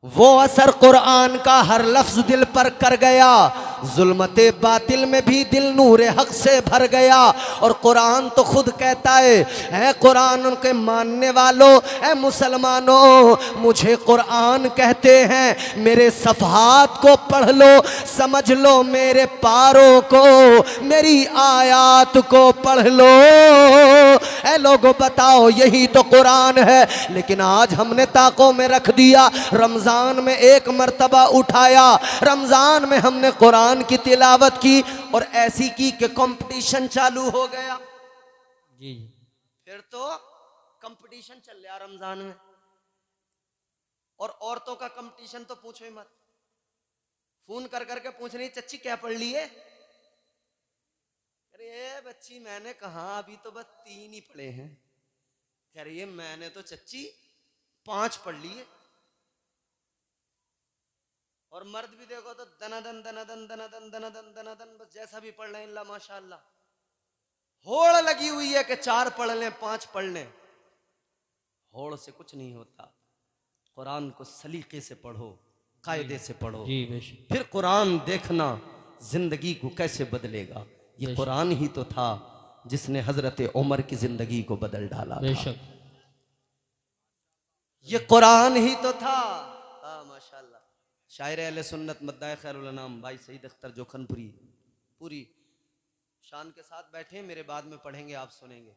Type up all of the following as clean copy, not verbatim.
वो असर कुरान का हर लफ्ज दिल पर कर गया, जुल्मते बातिल में भी दिल नूर हक से भर गया। और कुरान तो खुद कहता है कुरान के मानने वालों, ऐ मुसलमानों, मुझे कुरान कहते हैं, मेरे सफ़हात को पढ़ लो, समझ लो मेरे पारों को, मेरी आयात को पढ़ लो। ऐ लोगों बताओ, यही तो कुरान है। लेकिन आज हमने ताकों में रख दिया, रमज़ान में एक मर्तबा उठाया, रमज़ान में हमने कुरान की तिलावत की और ऐसी की कि कंपटीशन चालू हो गया। जी फिर तो कंपटीशन चल रहा रमज़ान में, और औरतों का कंपटीशन तो पूछो ही मत। फोन कर करके पूछ रही, चच्ची क्या पढ़ ली है? अरे बच्ची मैंने कहा अभी तो बस 3 ही पढ़े हैं। कह रही है मैंने तो चच्ची 5 पढ़ लिए। और मर्द भी देखो तो दनादन दनादन दनादन दनादन दनादन, बस जैसा भी पढ़ लें अल्लाह माशाअल्लाह। होड़ लगी हुई है कि 4 पढ़ लें 5 पढ़ लें। होड़ से कुछ नहीं होता। कुरान को सलीके से पढ़ो, कायदे से पढ़ो, जी बेशक। फिर कुरान देखना जिंदगी को कैसे बदलेगा। ये कुरान ही तो था जिसने हजरत उमर की जिंदगी को बदल डाला था। बेशक ये कुरान ही तो था। माशाअल्लाह। शायर अहले सुन्नत मद्दाए खैरुल अनाम भाई सईद अख्तर जोखनपुरी पूरी शान के साथ बैठे, मेरे बाद में पढ़ेंगे, आप सुनेंगे।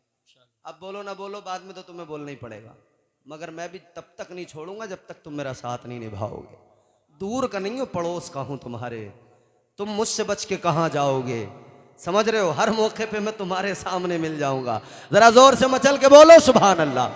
अब बोलो ना बोलो, बाद में तो तुम्हें बोलना ही पड़ेगा, मगर मैं भी तब तक नहीं छोड़ूंगा जब तक तुम मेरा साथ नहीं निभाओगे। दूर का नहीं हो, पड़ोस का हूं तुम्हारे, तुम मुझसे बच के कहां जाओगे। समझ रहे हो, हर मौके पे मैं तुम्हारे सामने मिल जाऊंगा। जरा जोर से मचल के बोलो सुभान अल्लाह।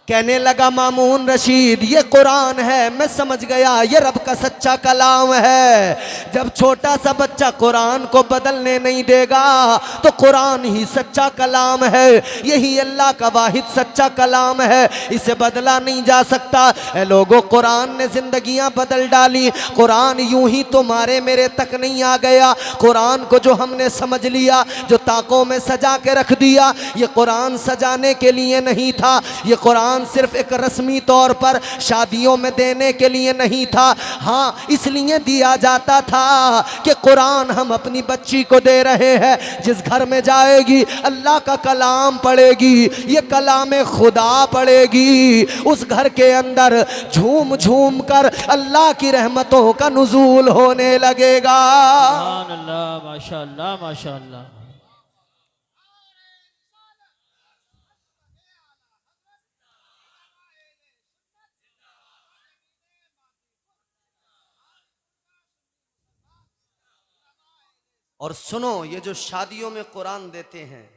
कहने लगा मामून रशीद, ये कुरान है, मैं समझ गया ये रब का सच्चा कलाम है। जब छोटा सा बच्चा कुरान को बदलने नहीं देगा तो कुरान ही सच्चा कलाम है। यही अल्लाह का वाहिद सच्चा कलाम है, इसे बदला नहीं जा सकता। ऐ लोगों, कुरान ने जिंदगियां बदल डाली। कुरान यूं ही तुम्हारे मेरे तक नहीं आ गया। कुरान को जो हमने समझ लिया, जो ताकों में सजा के रख दिया, ये कुरान सजाने के लिए नहीं था। ये कुरान सिर्फ एक रस्मी तौर पर शादियों में देने के लिए नहीं था। हाँ, इसलिए दिया जाता था कि कुरान हम अपनी बच्ची को दे रहे हैं, जिस घर में जाएगी अल्लाह का कलाम पढ़ेगी, ये कलाम खुदा पढ़ेगी, उस घर के अंदर झूम झूम कर अल्लाह की रहमतों का नुज़ूल होने लगेगा। सुभान अल्लाह, माशाअल्लाह माशाअल्लाह। और सुनो, ये जो शादियों में कुरान देते हैं,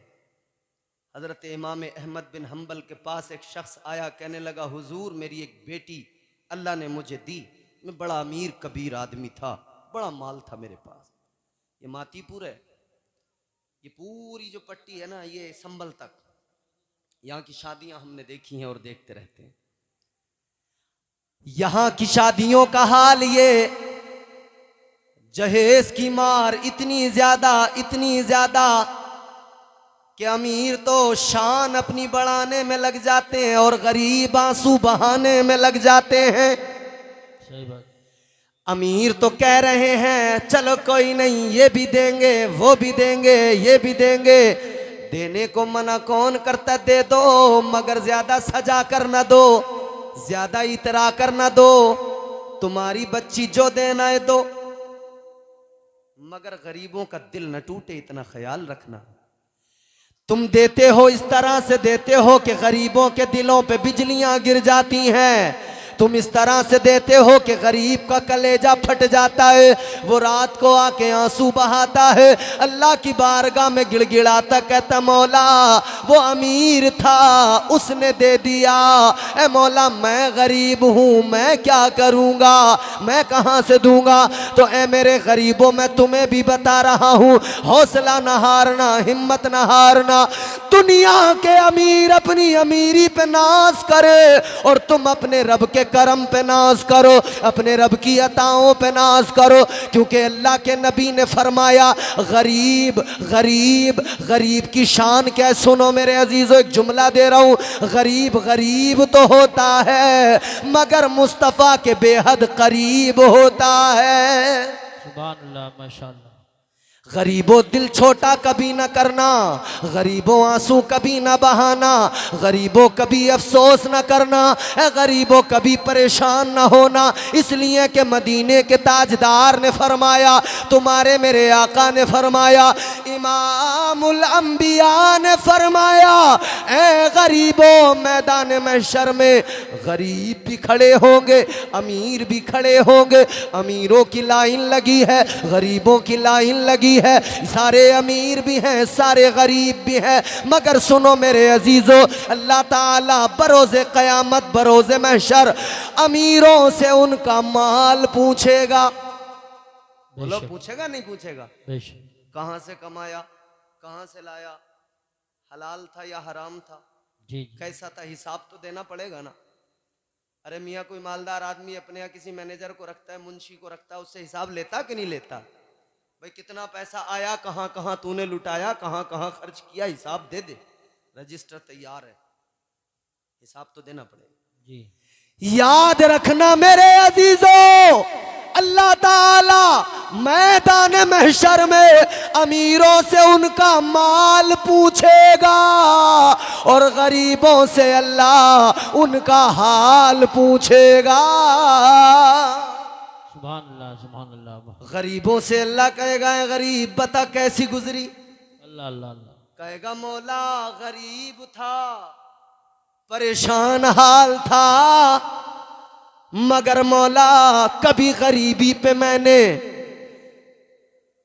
हजरत इमाम अहमद बिन हम्बल के पास एक शख्स आया, कहने लगा हुजूर मेरी एक बेटी अल्लाह ने मुझे दी, मैं बड़ा अमीर कबीर आदमी था, बड़ा माल था मेरे पास। ये मातीपुर है, ये पूरी जो पट्टी है ना, ये संभल तक, यहाँ की शादियां हमने देखी हैं और देखते रहते हैं। यहाँ की शादियों का हाल ये, जहेज की मार इतनी ज्यादा कि अमीर तो शान अपनी बढ़ाने में लग जाते हैं और गरीब आंसू बहाने में लग जाते हैं। सही बात। अमीर तो कह रहे हैं चलो कोई नहीं, ये भी देंगे वो भी देंगे ये भी देंगे। देने को मना कौन करता, दे दो, मगर ज्यादा सजा कर न दो, ज्यादा इतरा कर न दो, तुम्हारी बच्ची जो देना है दो, मगर गरीबों का दिल न टूटे इतना ख्याल रखना। तुम देते हो इस तरह से देते हो कि गरीबों के दिलों पे बिजलियां गिर जाती हैं। तुम इस तरह से देते हो कि गरीब का कलेजा फट जाता है, वो रात को आके आंसू बहाता है, अल्लाह की बारगाह में गिड़गिड़ाता, कहता मौला वो अमीर था उसने दे दिया, ए मौला मैं गरीब हूँ मैं क्या करूँगा, मैं कहाँ से दूंगा। तो ए मेरे गरीबों, मैं तुम्हें भी बता रहा हूँ, हौसला न हारना, हिम्मत न हारना। दुनिया के अमीर अपनी अमीरी पे नाज करे और तुम अपने रब के करम पे नाज करो, अपने रब की अताओं पे नाज करो, क्योंकि अल्लाह के नबी ने फरमाया गरीब गरीब गरीब की शान क्या है। सुनो मेरे अजीजों, एक जुमला दे रहा हूँ, गरीब गरीब तो होता है मगर मुस्तफ़ा के बेहद करीब होता है। सुभान अल्लाह माशाअल्लाह। गरीबों दिल छोटा कभी न करना, गरीबों आंसू कभी न बहाना, गरीबों कभी अफसोस न करना, गरीबों कभी परेशान न होना। इसलिए कि मदीने के ताजदार ने फरमाया, तुम्हारे मेरे आका ने फरमाया, इमामुल अंबिया ने फरमाया, ए गरीबों मैदान महशर में गरीब भी खड़े होंगे, अमीर भी खड़े होंगे। अमीरों की लाइन लगी है, गरीबों की लाइन लगी है, सारे अमीर भी हैं, सारे गरीब भी हैं। मगर सुनो मेरे अजीजों, अल्लाह ताला बरोज़े क़यामत, बरोज़े महशर अमीरों से उनका माल पूछेगा। बोलो, पूछेगा नहीं पूछेगा? कहाँ से कमाया, कहाँ से लाया, हलाल था या हराम था, जी कैसा था, हिसाब तो देना पड़ेगा ना। अरे मियाँ, कोई मालदार आदमी अपने यहाँ किसी मैनेजर को रखता है, मुंशी को रखता है, उससे हिसाब लेता कि नहीं लेता? भाई कितना पैसा आया, कहाँ कहाँ तूने लुटाया, कहाँ कहाँ खर्च किया, हिसाब दे दे, रजिस्टर तैयार है, हिसाब तो देना पड़ेगा जी। याद रखना मेरे अजीजों, अल्लाह ताला मैदान महशर में अमीरों से उनका माल पूछेगा और गरीबों से अल्लाह उनका हाल पूछेगा। सुभान अल्लाह सुभान अल्लाह। गरीबों से अल्लाह कहेगा, गरीब बता कैसी गुजरी, अल्लाह अल्लाह अल्लाह। कहेगा मौला गरीब था, परेशान हाल था, मगर मौला कभी गरीबी पे मैंने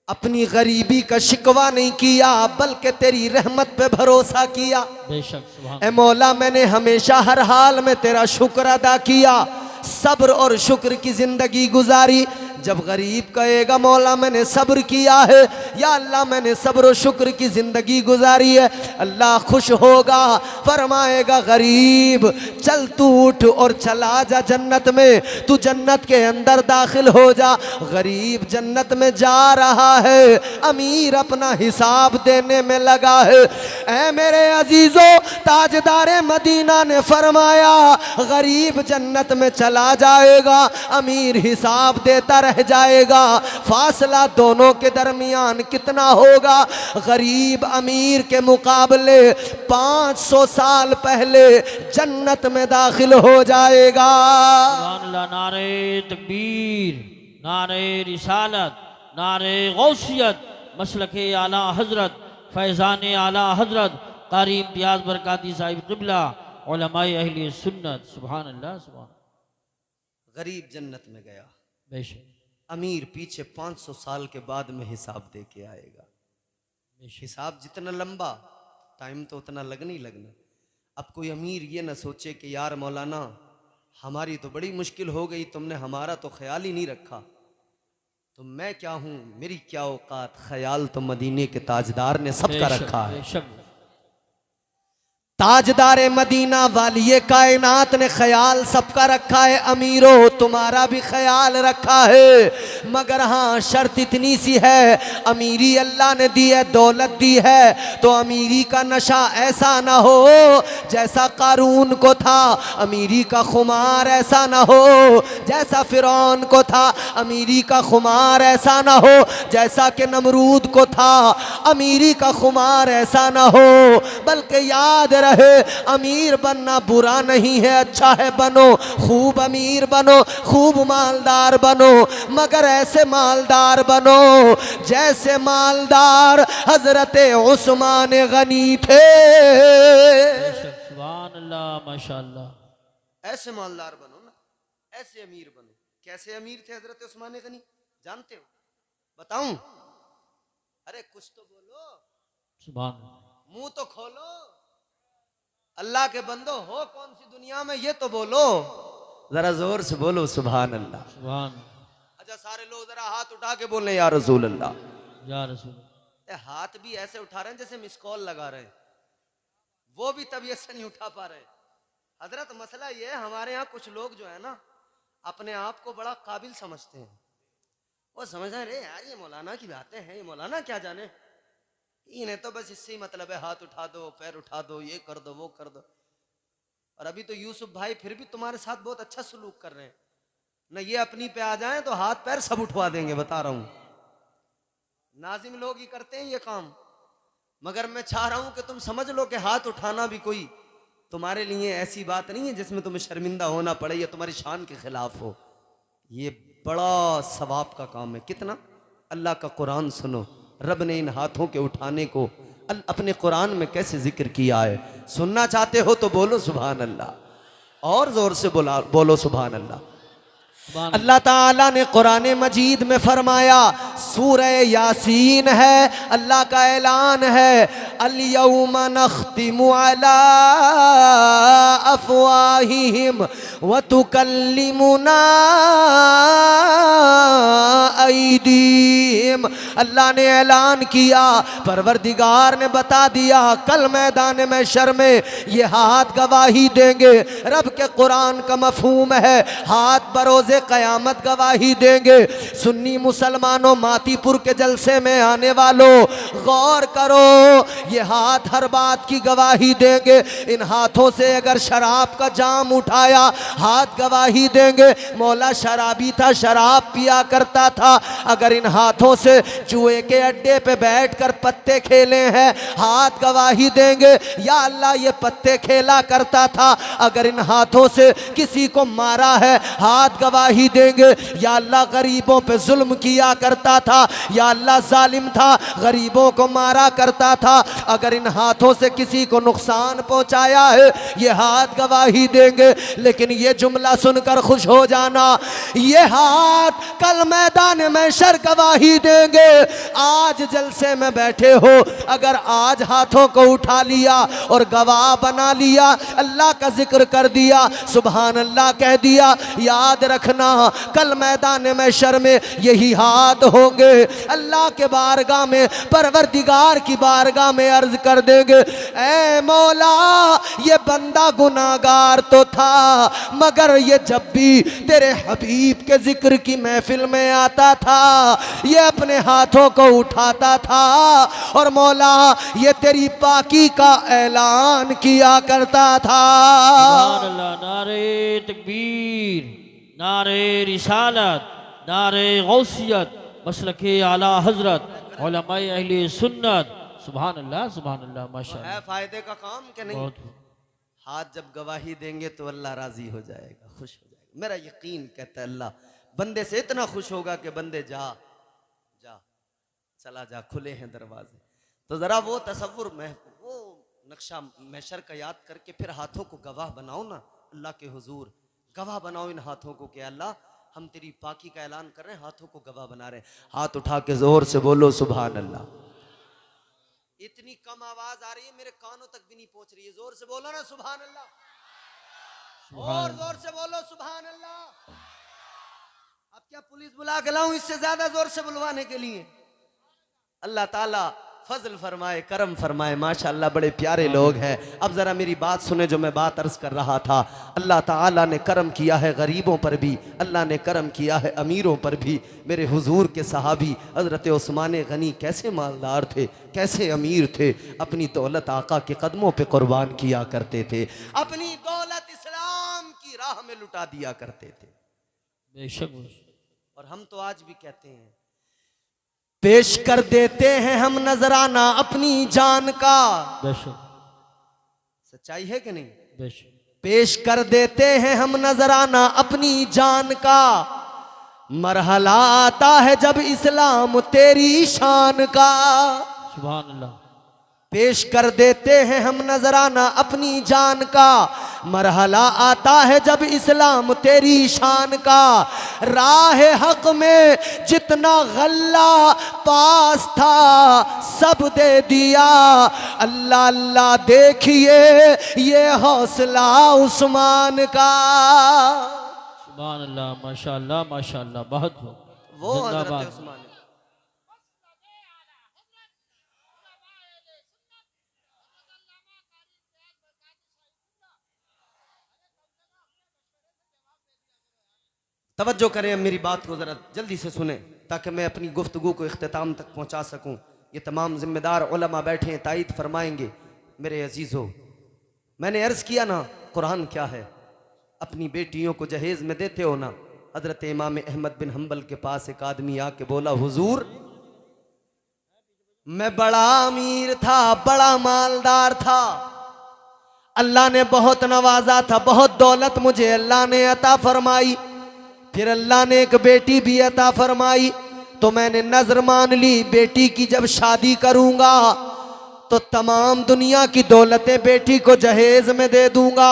अपनी गरीबी का शिकवा नहीं किया, बल्कि तेरी रहमत पे भरोसा किया। बेशक सुभान। ए मौला, मैंने हमेशा हर हाल में तेरा शुक्र अदा किया, सब्र और शुक्र की जिंदगी गुजारी। जब गरीब कहेगा मौला मैंने सब्र किया है, या अल्लाह मैंने सब्र और शुक्र की जिंदगी गुजारी है, अल्लाह खुश होगा, फरमाएगा गरीब चल तू उठ और चला जा जन्नत में, तू जन्नत के अंदर दाखिल हो जा। गरीब जन्नत में जा रहा है, अमीर अपना हिसाब देने में लगा है। ऐ मेरे अजीजों, ताजदारे मदीना ने फरमाया गरीब जन्नत में चला जाएगा, अमीर हिसाब देता रह जाएगा। फासला दोनों के दरमियान कितना होगा? गरीब अमीर के मुकाबले 500 साल पहले जन्नत में दाखिल हो जाएगा। सुभान अल्लाह। नारे तकबीर, नारे रिसालत, नारे गौसियत, मसलके आला हजरत, फैज़ान आला हजरत कारी इम्तियाज बरकाती साहिब क़िबला, उलमाए अहले सुन्नत। सुभान अल्लाह सुभान। गरीब जन्नत में गया, बेशक अमीर पीछे 500 साल के बाद में हिसाब दे के आएगा। हिसाब जितना लंबा, टाइम तो उतना लगना ही लगना। अब कोई अमीर ये ना सोचे कि यार मौलाना हमारी तो बड़ी मुश्किल हो गई, तुमने हमारा तो ख्याल ही नहीं रखा, तो मैं क्या हूँ, मेरी क्या औकात। ख्याल तो मदीने के ताजदार ने सबका रखा है। बेशक ताजदारे मदीना वालिए कायनात ने ख्याल सबका रखा है। अमीरों तुम्हारा भी ख्याल रखा है, मगर हाँ शर्त इतनी सी है, अमीरी अल्लाह ने दी है, दौलत दी है, तो अमीरी का नशा ऐसा ना हो जैसा कारून को था, अमीरी का खुमार ऐसा ना हो जैसा फिरौन को था, अमीरी का खुमार ऐसा ना हो जैसा कि नमरूद को था, अमीरी का खुमार ऐसा ना हो। बल्कि याद रहे, अमीर बनना बुरा नहीं है, अच्छा है, बनो, खूब अमीर बनो, खूब मालदार बनो, मगर ऐसे मालदार बनो जैसे मालदार हजरत उस्मान गनी थे। सुभान अल्लाह माशाअल्लाह। ऐसे मालदार बनो ना, ऐसे अमीर बनो। कैसे अमीर थे हजरत उस्मान गनी, जानते हो? बताऊं? अरे कुछ तो बोलो, सुभान मुंह तो खोलो। अल्लाह के बंदो हो कौन सी दुनिया में, ये तो बोलो, जरा जोर से बोलो सुभान अल्लाह। सुभान। अच्छा सारे लोग जरा हाथ उठा के बोले या रसूल अल्लाह। या रसूल। हाथ भी ऐसे उठा रहे हैं जैसे मिस कॉल लगा रहे हैं, वो भी तबीयत से नहीं उठा पा रहे। हजरत मसला ये है, हमारे यहाँ कुछ लोग जो है ना अपने आप को बड़ा काबिल समझते हैं। वो समझ रहे रे यार ये मौलाना की बातें हैं, ये मौलाना क्या जाने, इन्हें तो बस इससे ही मतलब है, हाथ उठा दो, पैर उठा दो, ये कर दो, वो कर दो। और अभी तो यूसुफ भाई फिर भी तुम्हारे साथ बहुत अच्छा सलूक कर रहे हैं ना, ये अपनी पे आ जाएं तो हाथ पैर सब उठवा देंगे, बता रहा हूं। नाजिम लोग ही करते हैं ये काम, मगर मैं चाह रहा हूं कि तुम समझ लो कि हाथ उठाना भी कोई तुम्हारे लिए ऐसी बात नहीं है जिसमें तुम्हें शर्मिंदा होना पड़े या तुम्हारी शान के खिलाफ हो। ये बड़ा सवाब का काम है। कितना? अल्लाह का कुरान सुनो, रब ने इन हाथों के उठाने को अपने कुरान में कैसे जिक्र किया है। सुनना चाहते हो तो बोलो सुभान अल्लाह, और जोर से बोलो सुभान अल्लाह। सुभान अल्लाह ताला ने कुरान मजीद में फरमाया, सूरह यासीन है, अल्लाह का ऐलान है, अल-यौमा नख्तिमु अला अफ़वाहिहिम व तुकल्लिमुना ऐदीहिम। अल्लाह ने ऐलान किया, परवरदिगार ने बता दिया, कल मैदान महशर में ये हाथ गवाही देंगे। रब के कुरान का मफहूम है हाथ बरोज़े क़यामत गवाही देंगे। सुन्नी मुसलमानों, मातीपुर के जलसे में आने वालों, गौर करो, ये हाथ हर बात की गवाही देंगे। इन हाथों से अगर शराब का जाम उठाया, हाथ गवाही देंगे। मौला शराबी था, शराब पिया करता था, अगर इन हाथों से जुए के अड्डे पे बैठकर पत्ते खेले हैं, हाथ गवाही देंगे। या अल्लाह ये पत्ते खेला करता था, अगर इन हाथों से किसी को मारा है, हाथ गवाही देंगे। या अल्लाह गरीबों पे जुल्म किया करता था, या अल्लाह जालिम था, गरीबों को मारा करता था, अगर इन हाथों से किसी को नुकसान पहुंचाया है, ये हाथ गवाही देंगे। लेकिन ये जुमला सुनकर खुश हो जाना, ये हाथ कल मैदान महशर गवाही देंगे। आज जलसे में बैठे हो, अगर आज हाथों को उठा लिया और गवाह बना लिया, अल्लाह का जिक्र कर दिया, सुभान अल्लाह कह दिया, याद रखना कल मैदान महशर में यही हाथ होंगे। अल्लाह के बारगाह में, परवरदिगार की बारगाह में अर्ज कर देंगे, ऐ मौला ये बंदा गुनाहगार तो था, मगर ये जब भी तेरे हबीब के जिक्र की महफिल में आता था, ये अपने हाथों को उठाता था और मौला ये तेरी पाकी का ऐलान किया करता था। सुभान अल्लाह। नारे तकबीर, नारे रिसालत, नारे गौसियत, मसलके आला हजरत, उलमाए अहले सुन्नत। सुभान अल्लाह, सुभान अल्लाह, माशाअल्लाह। है फायदे का काम कि नहीं? बहुत हाथ जब गवाही देंगे तो अल्लाह राजी हो जाएगा, खुश हो जाएगा। मेरा यकीन कहता है अल्लाह बंदे से इतना खुश होगा कि बंदे जा जा चला जा, खुले हैं दरवाजे। तो जरा वो तसव्वुर में वो नक्शा महशर का याद करके फिर हाथों को गवाह बनाओ ना अल्लाह के हुजूर, गवाह बनाओ इन हाथों को कि अल्लाह हम तेरी पाकी का ऐलान कर रहे हैं, हाथों को गवाह बना रहे हैं। हाथ उठा के जोर से बोलो सुभान अल्लाह। इतनी कम आवाज आ रही है, मेरे कानों तक भी नहीं पहुंच रही है, जोर से बोलो ना सुभान अल्लाह, और जोर से बोलो सुभान अल्लाह। अब क्या पुलिस बुला के लाऊं इससे ज्यादा जोर से बुलवाने के लिए? अल्लाह ताला फजल फरमाए, करम फरमाए, माशाअल्लाह बड़े प्यारे लोग हैं। अब जरा मेरी बात सुने जो मैं बात अर्ज कर रहा था। अल्लाह ताला ने करम किया है गरीबों पर भी, अल्लाह ने करम किया है अमीरों पर भी। मेरे हुजूर के सहाबी हजरत उस्मान गनी कैसे मालदार थे, कैसे अमीर थे, अपनी दौलत आका के कदमों पे कुर्बान किया करते थे, अपनी दौलत इस्लाम की राह में लुटा दिया करते थे। बेशक। और हम तो आज भी कहते हैं, पेश कर देते हैं हम नजराना अपनी जान का। बेशक, सच्चाई है कि नहीं? बेशक। पेश कर देते हैं हम नजराना अपनी जान का, मरहला आता है जब इस्लाम तेरी शान का। सुभान अल्लाह। पेश कर देते हैं हम नजराना अपनी जान का, मरहला आता है जब इस्लाम तेरी शान का। राह हक में जितना गल्ला पास था सब दे दिया, अल्लाह अल्लाह देखिए ये हौसला उस्मान का। सुभान अल्लाह, माशाअल्लाह, माशाअल्लाह, बहुत वो जिंदाबाद। हजरत उस्मान। तवज्जो करें, अब मेरी बात को ज़रा जल्दी से सुने ताकि मैं अपनी गुफ्तगू को इख्तिताम तक पहुंचा सकूं। ये तमाम जिम्मेदार उलमा बैठे हैं, तायीद फरमाएंगे। मेरे अजीज़ों, मैंने अर्ज़ किया ना, कुरान क्या है। अपनी बेटियों को जहेज़ में देते हो ना। हज़रत इमाम अहमद बिन हम्बल के पास एक आदमी आके बोला, हुजूर मैं बड़ा अमीर था, बड़ा मालदार था, अल्लाह ने बहुत नवाजा था, बहुत दौलत मुझे अल्लाह ने अता फरमाई, फिर अल्लाह ने एक बेटी भी अता फरमाई, तो मैंने नजर मान ली बेटी की जब शादी करूंगा तो तमाम दुनिया की दौलतें बेटी को जहेज में दे दूंगा।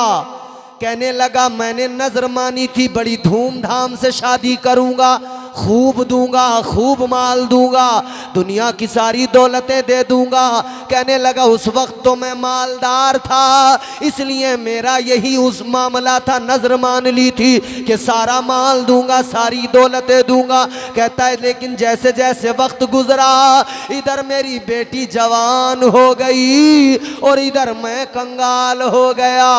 कहने लगा मैंने नजर मानी थी बड़ी धूमधाम से शादी करूंगा, खूब दूंगा, खूब माल दूंगा, दुनिया की सारी दौलतें दे दूंगा। कहने लगा उस वक्त तो मैं मालदार था, इसलिए मेरा यही उस मामला था, नजर मान ली थी कि सारा माल दूंगा, सारी दौलतें दूंगा। कहता है लेकिन जैसे जैसे वक्त गुजरा, इधर मेरी बेटी जवान हो गई और इधर मैं कंगाल हो गया।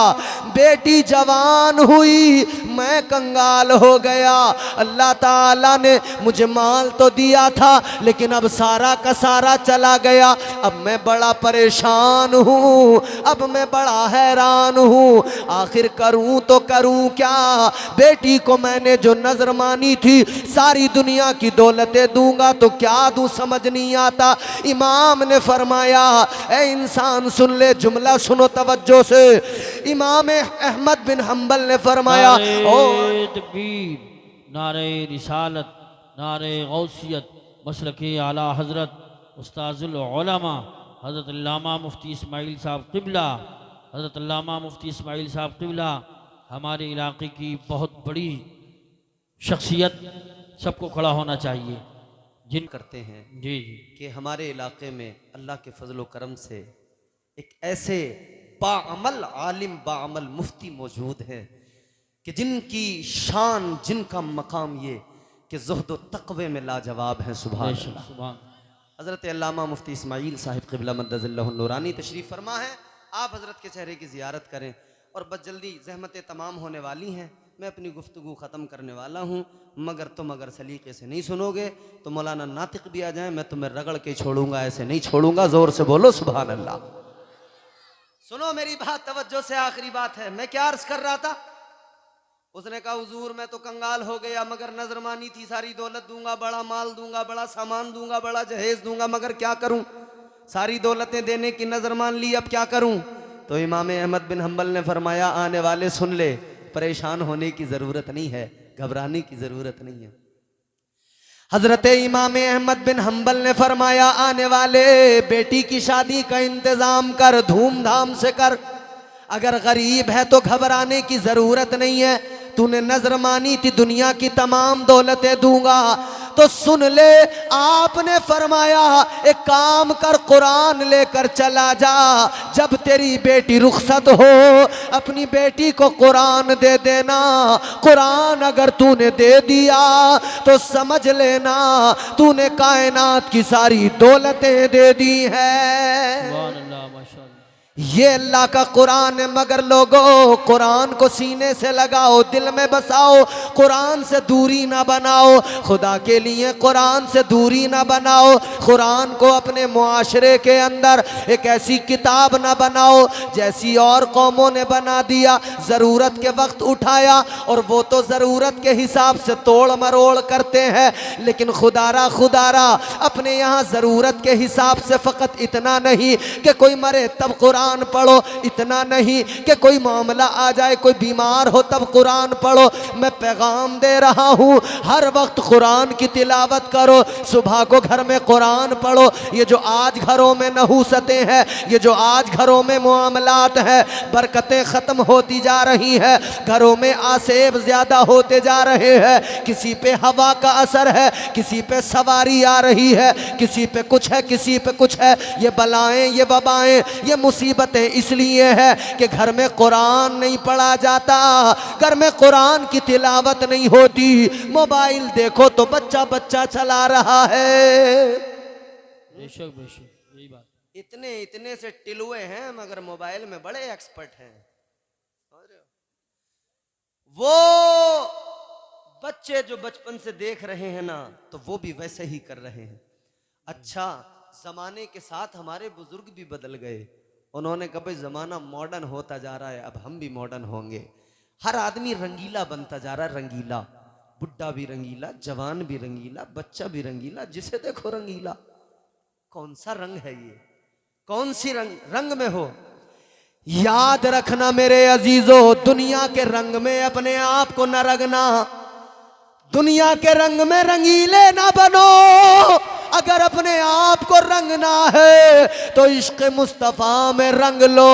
बेटी जवान हुई, मैं कंगाल हो गया। अल्लाह ताला ने मुझे माल तो दिया था, लेकिन अब सारा का सारा चला गया। अब मैं बड़ा परेशान हूँ, अब मैं बड़ा हैरान हूँ, आखिर करूँ तो करूँ क्या। बेटी को मैंने जो नजर मानी थी सारी दुनिया की दौलतें दूंगा तो क्या दूं, समझ नहीं आता। इमाम ने फरमाया, ए इंसान सुन ले, जुमला सुनो तवज्जो से। इमाम अहमद बिन हम्बल ने फरमाया, ओ नारे तकबीर, नारे रिसालत, नारे गौसियत, मसलके आला हज़रत उस्ताजुल उलमा हज़रत अल्लामा मुफ्ती इस्माइल साहब क़िबला, हज़रत अल्लामा मुफ्ती इस्माइल साहब क़िबला हमारे इलाके की बहुत बड़ी शख्सियत, सबको खड़ा होना चाहिए। जिन करते हैं जी जी कि हमारे इलाके में अल्लाह के फजल व करम से एक ऐसे बाअमल आलिम, बाअमल मुफ्ती मौजूद हैं कि जिनकी शान, जिनका मकाम ये कि ज़ुहद व तक़वे में लाजवाब है। सुभान बेशक, अल्लाह। सुभान। हज़रत अल्लामा मुफ्ती इस्माइल साहिब क़िबला मद्दज़िल्लहु नूरानी तशरीफ़ फरमा है। आप हज़रत के चेहरे की ज़ियारत करें। और बस जल्दी ज़हमतें तमाम होने वाली हैं, मैं अपनी गुफ्तगू ख़त्म करने वाला हूँ, मगर तुम अगर सलीके से नहीं सुनोगे तो मौलाना नातिक भी आ जाए, मैं तुम्हें रगड़ के छोड़ूंगा, ऐसे नहीं छोड़ूंगा। ज़ोर से बोलो सुभान अल्लाह। सुनो मेरी बात तवज्जो से, आखिरी बात है। मैं क्या अर्ज़ कर रहा था, उसने कहा हुजूर मैं तो कंगाल हो गया, मगर नजर मानी थी सारी दौलत दूंगा, बड़ा माल दूंगा, बड़ा सामान दूंगा, बड़ा जहेज दूंगा, मगर क्या करूं, सारी दौलतें देने की नजर मान ली, अब क्या करूं। तो इमाम अहमद बिन हम्बल ने फरमाया, आने वाले सुन ले, परेशान होने की जरूरत नहीं है, घबराने की जरूरत नहीं है। हजरत इमाम अहमद बिन हम्बल ने फरमाया, आने वाले बेटी की शादी का इंतजाम कर, धूमधाम से कर। अगर गरीब है तो घबराने की जरूरत नहीं है, तूने नजर मानी थी दुनिया की तमाम दौलतें दूंगा। तो सुन ले, आपने फरमाया एक काम कर, कुरान लेकर चला जा, जब तेरी बेटी रुखसत हो अपनी बेटी को कुरान दे देना। कुरान अगर तूने दे दिया तो समझ लेना तूने कायनात की सारी दौलतें दे दी है। सुभान अल्लाह, माशाअल्लाह। ये अल्लाह का कुरान है, मगर लोगों कुरान को सीने से लगाओ, दिल में बसाओ, कुरान से दूरी ना बनाओ, खुदा के लिए कुरान से दूरी ना बनाओ। कुरान को अपने मुआशरे के अंदर एक ऐसी किताब ना बनाओ जैसी और कौमों ने बना दिया। ज़रूरत के वक्त उठाया और वो तो ज़रूरत के हिसाब से तोड़ मरोड़ करते हैं, लेकिन खुदारा खुदारा अपने यहाँ ज़रूरत के हिसाब से फ़कत इतना नहीं कि कोई मरे तब कुरान पढ़ो, इतना नहीं कि कोई मामला आ जाए, कोई बीमार हो तब कुरान पढ़ो। मैं पैगाम दे रहा हूँ, हर वक्त कुरान की तिलावत करो, सुबह को घर में कुरान पढ़ो। ये जो आज घरों में नहूसतें हैं, ये जो आज घरों में मामलात हैं, बरकतें ख़त्म होती जा रही हैं, घरों में आसेब ज़्यादा होते जा रहे हैं। किसी पे हवा का असर है, किसी पे सवारी आ रही है, किसी पे कुछ है, किसी पे कुछ है। ये बलाएं, ये वबाएं, ये मुसीबतें इसलिए है कि घर में कुरान नहीं पढ़ा जाता, घर में कुरान की तिलावत नहीं होती। मोबाइल देखो तो बच्चा बच्चा चला रहा है। बेशक बेशक, यही बात। इतने इतने से टिलुए हैं मगर मोबाइल में बड़े एक्सपर्ट हैं। वो बच्चे जो बचपन से देख रहे हैं ना, तो वो भी वैसे ही कर रहे हैं। अच्छा, जमाने के साथ हमारे बुजुर्ग भी बदल गए। उन्होंने कहा भाई जमाना मॉडर्न होता जा रहा है, अब हम भी मॉडर्न होंगे। हर आदमी रंगीला बनता जा रहा है, रंगीला। बुढ़ा भी रंगीला, जवान भी रंगीला, बच्चा भी रंगीला, जिसे देखो रंगीला। कौन सा रंग है ये? कौन सी रंग में हो? याद रखना मेरे अजीजों, दुनिया के रंग में अपने आप को न रंगना। दुनिया के रंग में रंगीले ना बनो। अगर अपने आप को रंगना है तो इश्क मुस्तफा में रंग लो।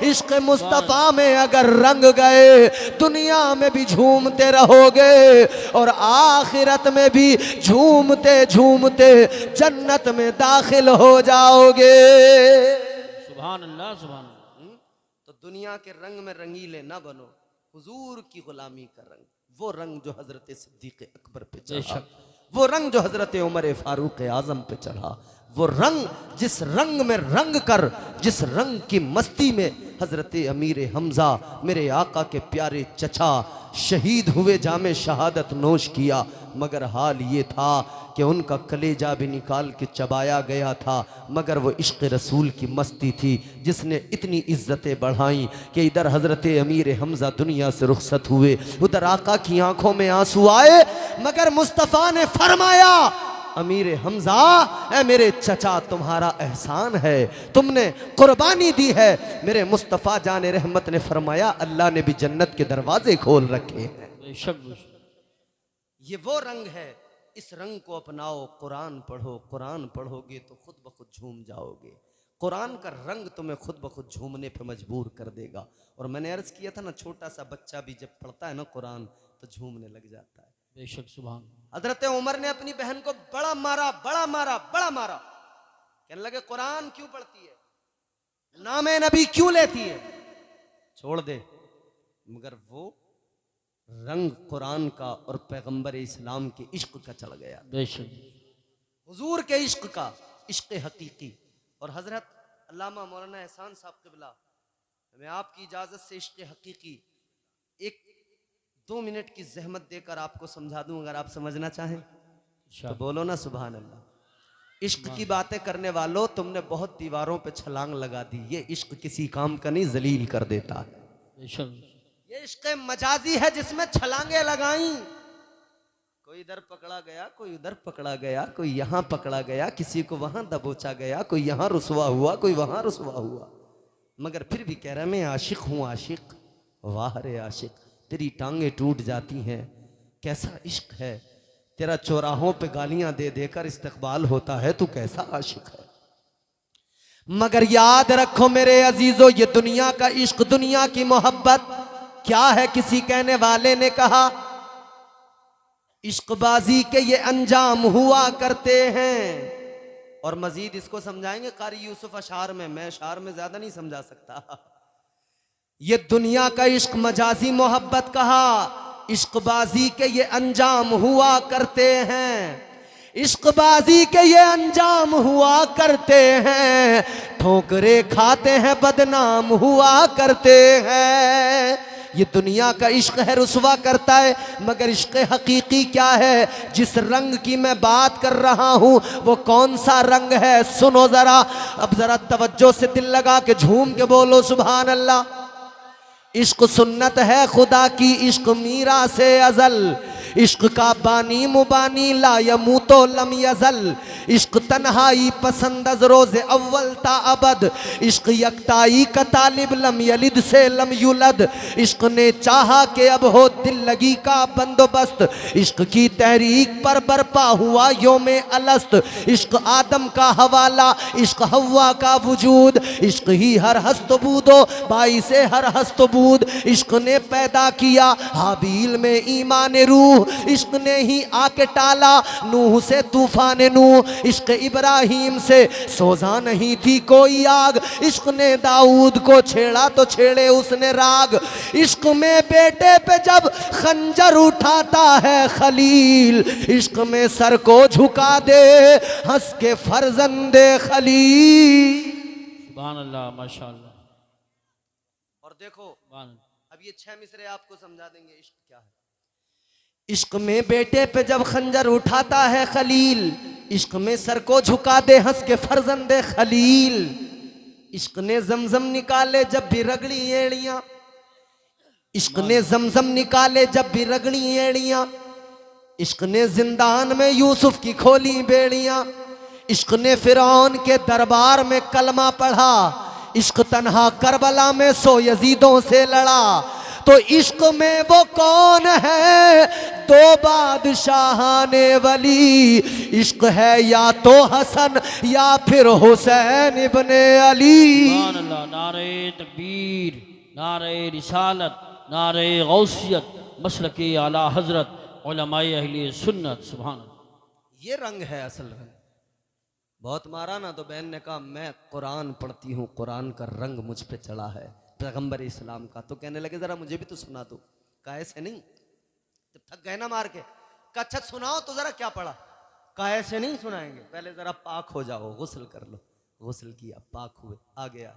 इश्क मुस्तफा में अगर रंग गए, दुनिया में भी झूमते रहोगे और आखिरत में भी झूमते झूमते जन्नत में दाखिल हो जाओगे। सुभान अल्लाह, सुभान अल्लाह। तो दुनिया के रंग में रंगीले ना बनो, हुजूर की गुलामी का रंग, वो रंग जो हजरत सिद्दीक अकबर पे चढ़ा, वो रंग जो हजरत उमर फारूक आजम पे चढ़ा, वो रंग जिस रंग में रंग कर, जिस रंग की मस्ती में हजरत अमीर हमजा मेरे आका के प्यारे चचा शहीद हुए, जामे शहादत नोश किया। मगर हाल ये था कि उनका कलेजा भी निकाल के चबाया गया था, मगर वो इश्क रसूल की मस्ती थी जिसने इतनी इज्जतें बढ़ाई कि इधर हजरत अमीर हमजा दुनिया से रुखसत हुए, उधर आका की आंखों में आंसू आए। मगर मुस्तफ़ा ने फरमाया, अमीर हमजा ए मेरे चचा, तुम्हारा एहसान है, तुमने कुर्बानी दी है। मेरे मुस्तफ़ा जाने रहमत ने फरमाया, अल्लाह ने भी जन्नत के दरवाजे खोल रखे हैं। ये वो रंग है, इस रंग को अपनाओ। कुरान पढ़ो, कुरान पढ़ोगे तो खुद ब खुद झूम जाओगे। कुरान का रंग तुम्हें खुद ब खुद झूमने पे मजबूर कर देगा। और मैंने अर्ज किया था ना, छोटा सा बच्चा भी जब पढ़ता है ना कुरान तो झूमने लग जाता है। बेशक, सुभान। हजरत उमर ने अपनी बहन को बड़ा मारा, बड़ा मारा, बड़ा मारा। कहने लगे कुरान क्यों पढ़ती है, नामे नबी क्यों लेती है, छोड़ दे। मगर वो रंग कुरान का और पैगंबर इस्लाम के इश्क का चढ़ गया, बेशक हुजूर के इश्क का, इश्क हकीकी। और हजरत अल्लामा मौलाना एहसान साहब क़िबला, मैं आपकी इजाजत से इश्क हकीकी 1-2 मिनट की जहमत देकर आपको समझा दूं, अगर आप समझना चाहें तो बोलो ना सुभान अल्लाह। इश्क की बातें करने वालों, तुमने बहुत दीवारों पे छलांग लगा दी। ये इश्क किसी काम का नहीं, जलील कर देता है। बेशक, ये इश्क मजाजी है जिसमें छलांगे लगाई। कोई इधर पकड़ा गया, कोई उधर पकड़ा गया, कोई यहाँ पकड़ा गया, किसी को वहां दबोचा गया, कोई यहाँ रुसवा हुआ, कोई वहां रुसवा हुआ। मगर फिर भी कह रहा मैं आशिक हूँ, आशिक। वाह रे आशिक, तेरी टांगे टूट जाती हैं, कैसा इश्क है तेरा। चौराहों पे गालियां दे देकर इस्तकबाल होता है, तू कैसा आशिक है। मगर याद रखो मेरे अजीजों, ये दुनिया का इश्क, दुनिया की मोहब्बत क्या है। किसी कहने वाले ने कहा, इश्कबाजी के ये अंजाम हुआ करते हैं। और मजीद इसको समझाएंगे कारी यूसुफ अशार में, मैं अशार में ज्यादा नहीं समझा सकता। ये दुनिया का इश्क मजाजी मोहब्बत कहा, इश्कबाजी के ये अंजाम हुआ करते हैं। इश्कबाजी के ये अंजाम हुआ करते हैं, ठोकरे खाते हैं बदनाम हुआ करते हैं। ये दुनिया का इश्क है, रुसवा करता है। मगर इश्क हकीकी क्या है, जिस रंग की मैं बात कर रहा हूँ वो कौन सा रंग है, सुनो जरा। अब जरा तवज्जो से दिल लगा के झूम के बोलो सुभान अल्लाह। इश्क सुन्नत है खुदा की, इश्क मीरा से अजल। इश्क का बानी मुबानी ला यमूतो लम यजल। इश्क तन्हाई पसंद अज रोज़े अव्वल ता अबद। इश्क यकताई का तालिब लम यलिद से लम युलद। इश्क ने चाहा कि अब हो दिल लगी का बंदोबस्त। इश्क की तहरीक पर बरपा हुआ योमे अलस्त। इश्क आदम का हवाला, इश्क हव्वा का वजूद। इश्क ही हर हस्तबूदो बाई से हर हस्तबूद। इश्क ने पैदा किया हाबील में ईमान रूह। इश्क ने ही आके टाला नूह से तूफान नूह। इश्क इब्राहिम से सोजा नहीं थी कोई आग। इश्क ने दाऊद को छेड़ा तो छेड़े उसने राग। इश्क में बेटे पे जब खंजर उठाता है खलील, इश्क में सर को झुका दे हंस के फर्जंदे खलील। सुभान अल्लाह, माशाअल्लाह। और देखो अब ये 6 मिसरे आपको समझा देंगे इश्क क्या है। इश्क में बेटे पे जब खंजर उठाता है खलील, इश्क में सर को झुका दे हंस के फर्जंदे खलील। इश्क ने जमजम निकाले जब भी रगड़ी एड़ियां, इश्क ने जमजम निकाले जब भी रगड़ी एड़ियां। इश्क ने जिंदान में यूसुफ की खोली बेड़ियां। इश्क ने फिरौन के दरबार में कलमा पढ़ा। इश्क तन्हा करबला में 100 यजीदों से लड़ा। तो इश्क में वो कौन है 2 बादशाहाने वली, इश्क है या तो हसन या फिर हुसैन इब्ने अली। सुभान अल्लाह। नारे तकबीर, नारे रिसालत, नारे गौसियत, मसलके आला हजरत, उलमाए अहले सुन्नत। सुभान अल्लाह। ये रंग है असल रंग। बहुत मारा ना तो बहन ने कहा मैं कुरान पढ़ती हूँ, कुरान का रंग मुझ पे चढ़ा है पैगंबर इस्लाम का। तो कहने लगे जरा मुझे भी तो सुना दो। कहा ऐसे नहीं, जब थक गए ना मार के, कहा अच्छा सुनाओ तो जरा क्या पढ़ा। कहा ऐसे नहीं सुनाएंगे, पहले जरा पाक हो जाओ, गुस्ल कर लो। गुस्ल किया, पाक हुए, आ गया।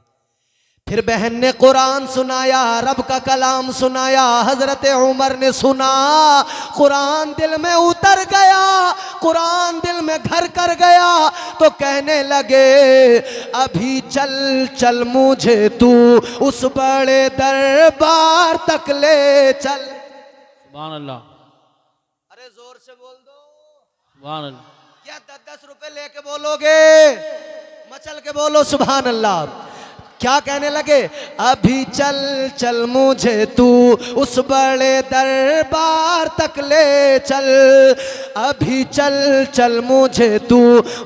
फिर बहन ने कुरान सुनाया, रब का कलाम सुनाया। हजरत उमर ने सुना, कुरान दिल में उतर गया, कुरान दिल में घर कर गया। तो कहने लगे अभी चल चल मुझे तू उस बड़े दरबार तक ले चल। सुभान अल्लाह। अरे जोर से बोल दो। सुभान अल्लाह। क्या 10-10 रुपए लेके बोलोगे? मचल के बोलो सुभान अल्लाह। क्या कहने लगे? अभी चल चल मुझे तू उस बड़े दरबार तक ले चल। अभी चल चल मुझे तू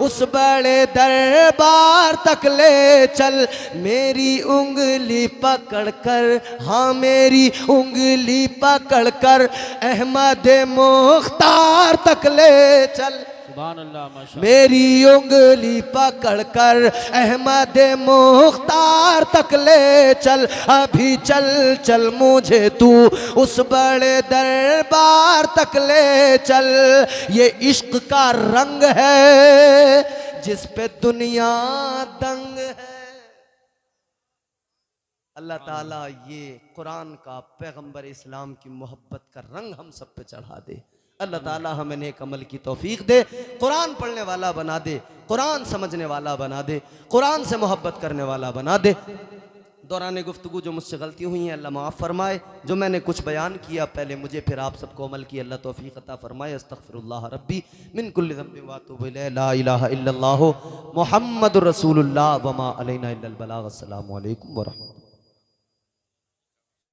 उस बड़े दरबार तक ले चल। मेरी उंगली पकड़ कर, हाँ मेरी उंगली पकड़ कर अहमद मुख्तार तक ले चल। सुभान अल्लाह। माशाअल्लाह। मेरी उंगली पकड़ कर अहमद मुख्तार तक ले चल। अभी चल चल मुझे तू उस बड़े दरबार तक ले चल। ये इश्क का रंग है जिस पे दुनिया दंग है। अल्लाह ताला ये कुरान का, पैगंबर इस्लाम की मोहब्बत का रंग हम सब पे चढ़ा दे। अल्लाह ताला हमें नेक अमल की तौफीक दे, कुरान पढ़ने वाला बना दे, कुरान समझने वाला बना दे, कुरान से मोहब्बत करने वाला बना दे। दौरान गुफ्तगू जो मुझसे गलती हुई हैं अल्लाह माफ़ फरमाए। जो मैंने कुछ बयान किया पहले मुझे फिर आप सबको अमल की अल्लाह तौफीक अता फरमाए। अस्तगफिरुल्लाह रब्बी मिन कुल्लि ज़ंबिन व अतूबु इलैहि। ला इलाहा इल्लल्लाह मुहम्मदुर रसूलुल्लाह व मा अलैना इल्लल बलाग। अस्सलामु अलैकुम व रहमतुल्लाह।